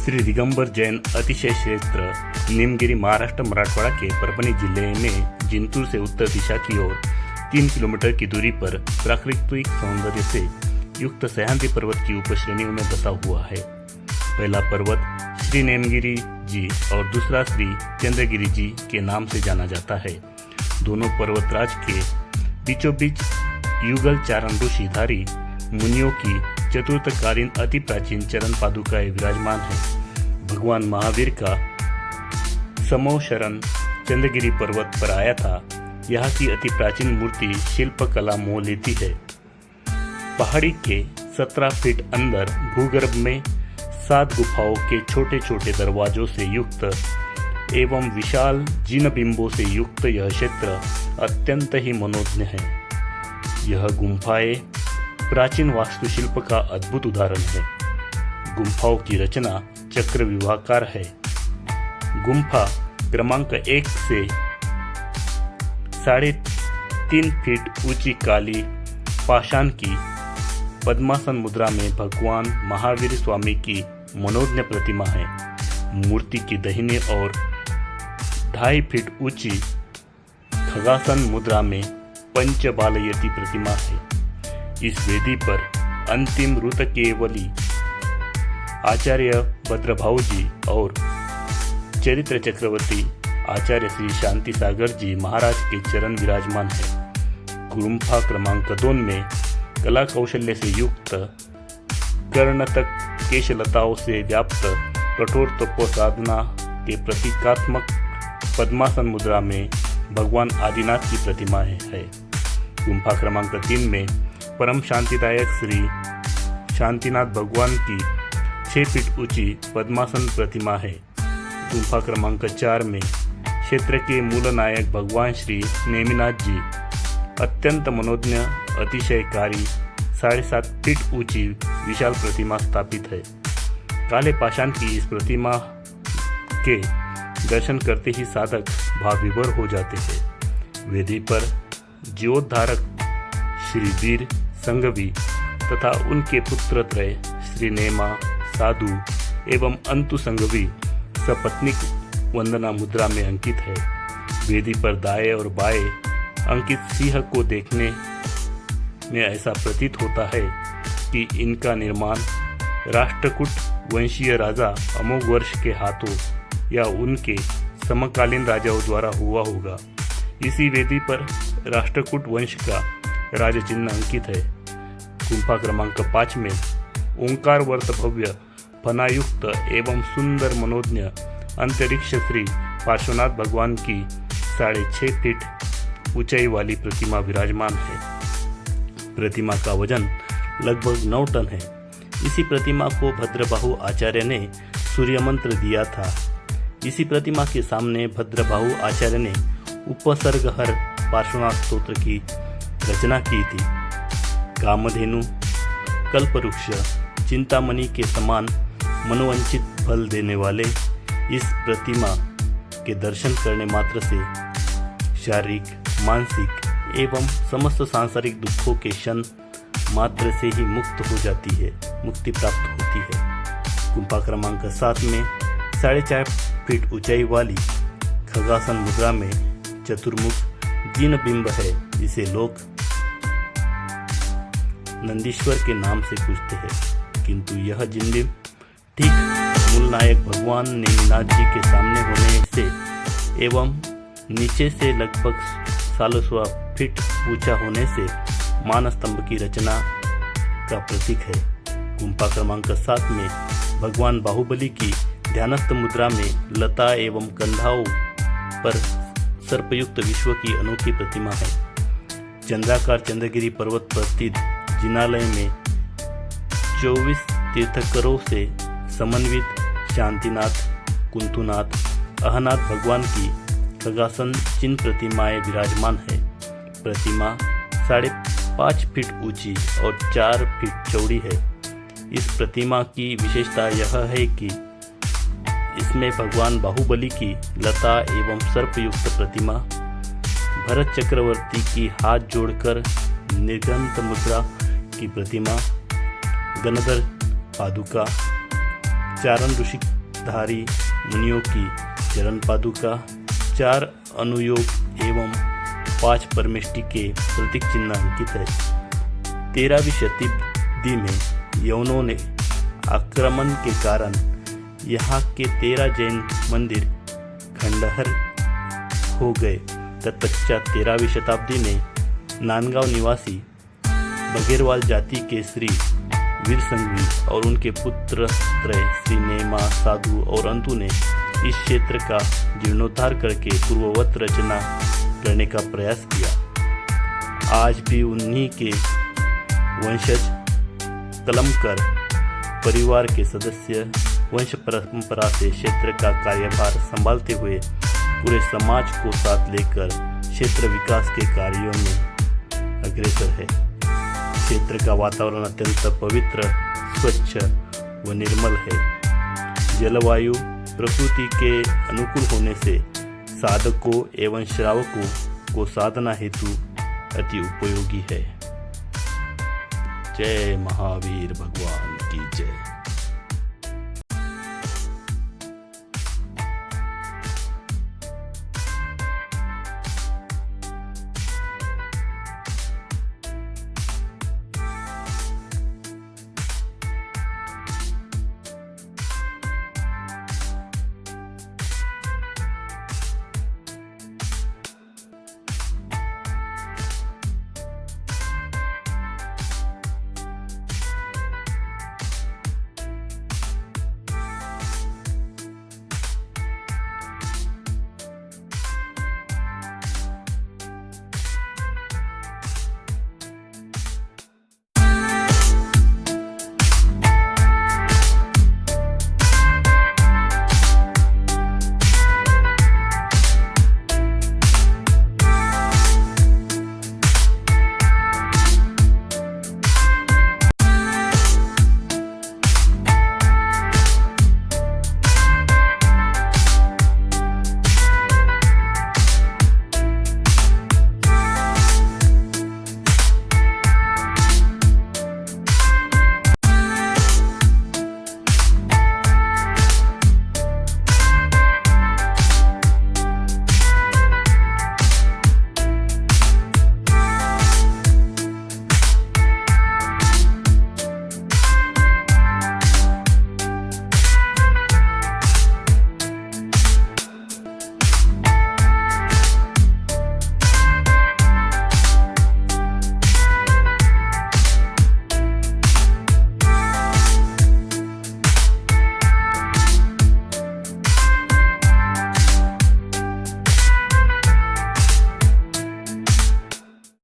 श्री दिगंबर जैन अतिशय क्षेत्र नीमगिरी महाराष्ट्र मराठवाड़ा के परभनी जिले में जिंतूर से उत्तर दिशा की ओर 3 किलोमीटर की दूरी पर प्राकृतिक सौंदर्य से युक्त सह्याद्री पर्वत की उपश्रेणियों में बसा हुआ है। पहला पर्वत श्री नेमगिरी जी और दूसरा श्री चंद्रगिरी जी के नाम से जाना जाता है। दोनों पर्वतराज के बीचों बीच युगल चारण ऋषिधारी मुनियों की चतुर्थकालीन अति प्राचीन चरण पादुकाएं विराजमान है। भगवान महावीर का समो शरण चंद्रगिरी पर्वत पर आया था। यहाँ की अति प्राचीन मूर्ति शिल्प कला मोह लेती है। पहाड़ी के 17 फीट अंदर भूगर्भ में 7 गुफाओं के छोटे छोटे दरवाजों से युक्त एवं विशाल जिन बिंबों से युक्त यह क्षेत्र अत्यंत ही मनोज्ञ है। यह गुम्फाएं प्राचीन वास्तुशिल्प का अद्भुत उदाहरण है। गुम्फाओं की रचना चक्र विवाहकार है। गुम्फा क्रमांक 1 से 3.5 फीट ऊंची काली पाषाण की पद्मासन मुद्रा में भगवान महावीर स्वामी की मनोज्ञ प्रतिमा है। मूर्ति की दाहिनी ओर 2.5 फीट ऊंची खगासन मुद्रा में पंचबालयती प्रतिमा है। इस वेदी पर अंतिम ऋतकेवली आचार्य भद्रभाऊ जी और चरित्र चक्रवर्ती आचार्य श्री शांति सागर जी महाराज के चरण विराजमान है। गुम्फा क्रमांक 2 में कला कौशल्य से युक्त कर्ण तक केशलताओं से व्याप्त कठोर तपो साधना के प्रतीकात्मक पद्मासन मुद्रा में भगवान आदिनाथ की प्रतिमा है। गुम्फा क्रमांक 3 में परम शांतिदायक श्री शांतिनाथ भगवान की 6 फीट ऊंची पद्मासन प्रतिमा है। गुम्फा क्रमांक 4 में क्षेत्र के मूल नायक भगवान श्री नेमिनाथ जी अत्यंत मनोज्ञ अतिशयकारी 7.5 फीट ऊंची विशाल प्रतिमा स्थापित है। काले पाषाण की इस प्रतिमा के दर्शन करते ही साधक भावविभोर हो जाते हैं। वेदी पर जीवोद्धारक श्री वीर संघवी तथा उनके पुत्र त्रय श्री नेमा साधु एवं अंतु संघवी सपत्नीक वंदना मुद्रा में अंकित है। वेदी पर दाएं और बाएं अंकित सिंह को देखने में ऐसा प्रतीत होता है कि इनका निर्माण राष्ट्रकूट वंशीय राजा अमोघ वर्ष के हाथों या उनके समकालीन राजाओं द्वारा हुआ होगा। इसी वेदी पर राष्ट्रकूट वंश का राज चिन्ह अंकित है। गुम्फा क्रमांक 5 में ओंकार वर्त भव्य फनायुक्त एवं सुंदर मनोज्ञ अंतरिक्ष श्री पार्श्वनाथ भगवान की 6.5 फीट ऊंचाई वाली प्रतिमा विराजमान है। प्रतिमा का वजन लगभग 9 टन है। इसी प्रतिमा को भद्रबाहु आचार्य ने सूर्य मंत्र दिया था। इसी प्रतिमा के सामने भद्रबाहु आचार्य ने उपसर्गहर पार्श्वनाथ स्तोत्र की रचना की थी। कामधेनु कल्पवृक्ष चिंतामणि के समान मनोवांछित फल देने वाले इस प्रतिमा के दर्शन करने मात्र से शारीरिक मानसिक एवं समस्त सांसारिक दुखों के क्षण मात्र से ही मुक्ति प्राप्त होती है। गुम्फा क्रमांक 7 में 4.5 फीट ऊंचाई वाली खगासन मुद्रा में चतुर्मुख जिन बिंब है, जिसे लोग नंदीश्वर के नाम से पूजते हैं, किंतु यह जिन बिंब ठीक मूल नायक भगवान नेमिनाथ जी के सामने होने से एवं नीचे से लगभग 16 फीट ऊंचा होने से मान स्तंभ की रचना का प्रतीक है। गुम्फा क्रमांक 7 में भगवान बाहुबली की ध्यानस्थ मुद्रा में लता एवं कंधाओं पर सर्पयुक्त विश्व की अनोखी प्रतिमा है। चंद्राकार चंद्रगिरी पर्वत पर स्थित जिनालय में 24 तीर्थंकरों से समन्वित शांतिनाथ, कुंतुनाथ, अहनाथ भगवान की खगासन चिन्ह प्रतिमाएं विराजमान है। प्रतिमा 5.5 फीट ऊंची और 4 फीट चौड़ी है। इस प्रतिमा की विशेषता यह है कि इसमें भगवान बाहुबली की लता एवं सर्पयुक्त प्रतिमा, भरत चक्रवर्ती की हाथ जोड़कर निर्गंत मुद्रा की प्रतिमा, गणधर पादुका, चारण ऋषिधारी मुनियों की चरण पादुका, 4 अनुयोग एवं 5 परमेष्टि के प्रतीक चिन्ह अंकित है। 13वीं शताब्दी में यवनों ने आक्रमण के कारण यहाँ के 13 जैन मंदिर खंडहर हो गए। तत्पश्चात 13वीं शताब्दी में नांदगांव निवासी बघेरवाल जाति के श्री वीर संघवी और उनके पुत्र त्रय श्री नेमा, साधु और अंतु ने इस क्षेत्र का जीर्णोद्धार करके पूर्ववत रचना करने का प्रयास किया। आज भी उन्हीं के वंशज कलमकर परिवार के सदस्य वंश परंपरा से क्षेत्र का कार्यभार संभालते हुए पूरे समाज को साथ लेकर क्षेत्र विकास के कार्यों में अग्रसर है। क्षेत्र का वातावरण अत्यंत पवित्र, स्वच्छ व निर्मल है। जलवायु प्रकृति के अनुकूल होने से साधकों एवं श्रावकों को साधना हेतु अति उपयोगी है। जय महावीर भगवान की जय।